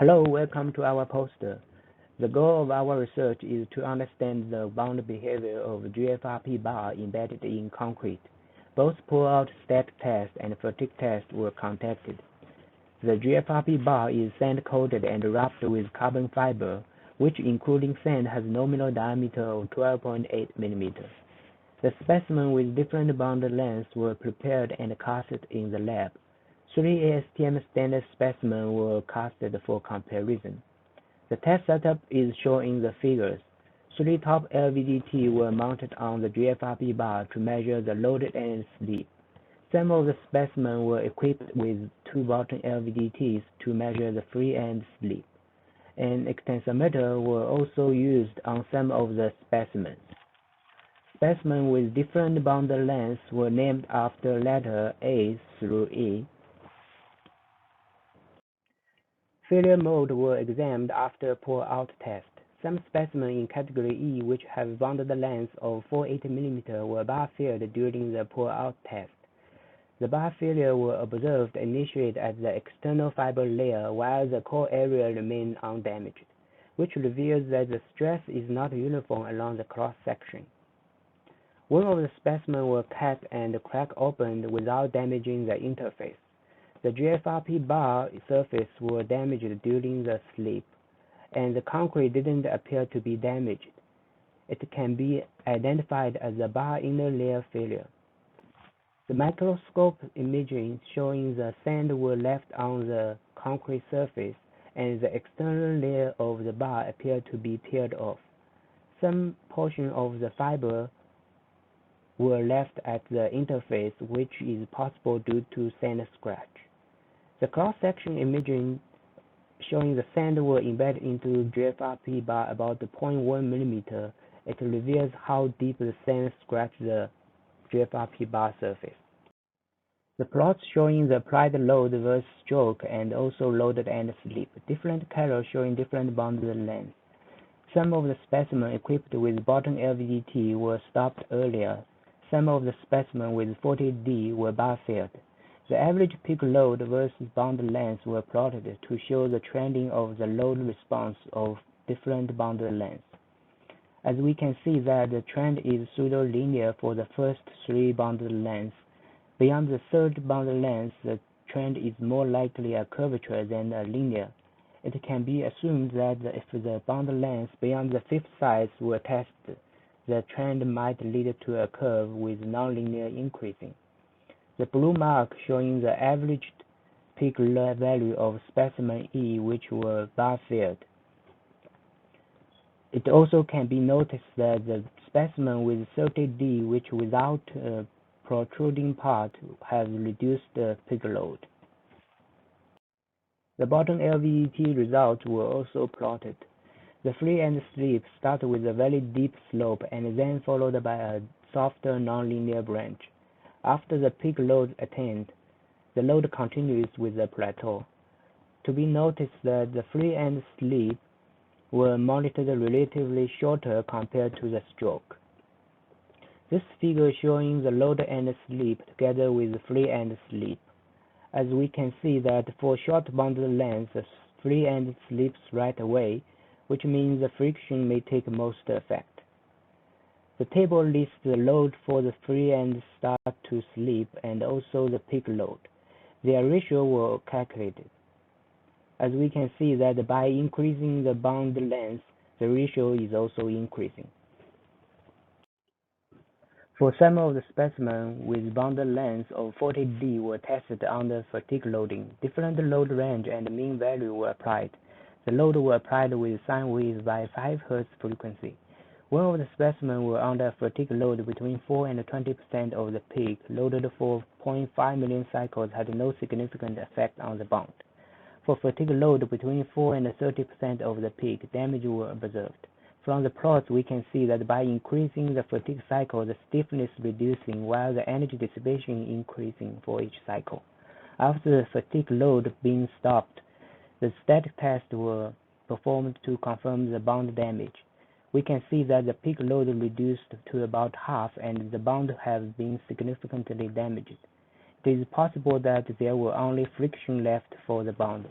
Hello, welcome to our poster. The goal of our research is to understand the bound behavior of GFRP bar embedded in concrete. Both pull-out static test and fatigue test were conducted. The GFRP bar is sand-coated and wrapped with carbon fiber, which including sand has nominal diameter of 12.8 mm. The specimens with different bound lengths were prepared and casted in the lab. 3 ASTM standard specimens were casted for comparison. The test setup is shown in the figures. 3 top LVDT were mounted on the GFRP bar to measure the load and slip. Some of the specimens were equipped with 2 bottom LVDTs to measure the free and slip. An extensometer were also used on some of the specimens. Specimens with different bound lengths were named after letter A through E. Failure mode were examined after pull-out test. Some specimens in category E which have bounded length of 480 mm were bar failed during the pull-out test. The bar failure were observed initiate at the external fiber layer while the core area remained undamaged, which reveals that the stress is not uniform along the cross-section. One of the specimens were cut and crack opened without damaging the interface. The GFRP bar surface were damaged during the slip, and the concrete didn't appear to be damaged. It can be identified as a bar inner layer failure. The microscope imaging showing the sand were left on the concrete surface, and the external layer of the bar appeared to be peeled off. Some portion of the fiber were left at the interface, which is possible due to sand scratch. The cross-section imaging showing the sand were embedded into GFRP bar about 0.1 mm. It reveals how deep the sand scratched the GFRP bar surface. The plots showing the applied load versus stroke and also loaded and slip. Different colors showing different boundary lengths. Some of the specimens equipped with bottom LVDT were stopped earlier. Some of the specimens with 40D were bar failed. The average peak load versus bound lengths were plotted to show the trending of the load response of different bound lengths. As we can see that the trend is pseudo-linear for the first 3 bound lengths. Beyond the 3rd bound length, the trend is more likely a curvature than a linear. It can be assumed that if the bound lengths beyond the 5th size were tested, the trend might lead to a curve with nonlinear increasing. The blue mark showing the averaged peak value of specimen E which were bar failed. It also can be noticed that the specimen with 30D which without a protruding part has reduced the peak load. The bottom LVDT results were also plotted. The free and slip start with a very deep slope and then followed by a softer nonlinear branch. After the peak load attained, the load continues with a plateau. To be noticed that the free and slip were monitored relatively shorter compared to the stroke. This figure showing the load and slip together with free and slip. As we can see that for short boundary lengths, the free and slips right away, which means the friction may take most effect. The table lists the load for the free and start to slip and also the peak load. Their ratio were calculated. As we can see that by increasing the bound length, the ratio is also increasing. For some of the specimens with bound lengths of 40D were tested under fatigue loading. Different load range and mean value were applied. The load were applied with sine waves by 5 Hz frequency. One of the specimens were under fatigue load between 4 and 20% of the peak, loaded for 0.5 million cycles had no significant effect on the bound. For fatigue load between 4 and 30% of the peak, damage were observed. From the plots, we can see that by increasing the fatigue cycle, the stiffness reducing while the energy dissipation increasing for each cycle. After the fatigue load being stopped, the static tests were performed to confirm the bound damage. We can see that the peak load reduced to about half and the bound has been significantly damaged. It is possible that there were only friction left for the bound.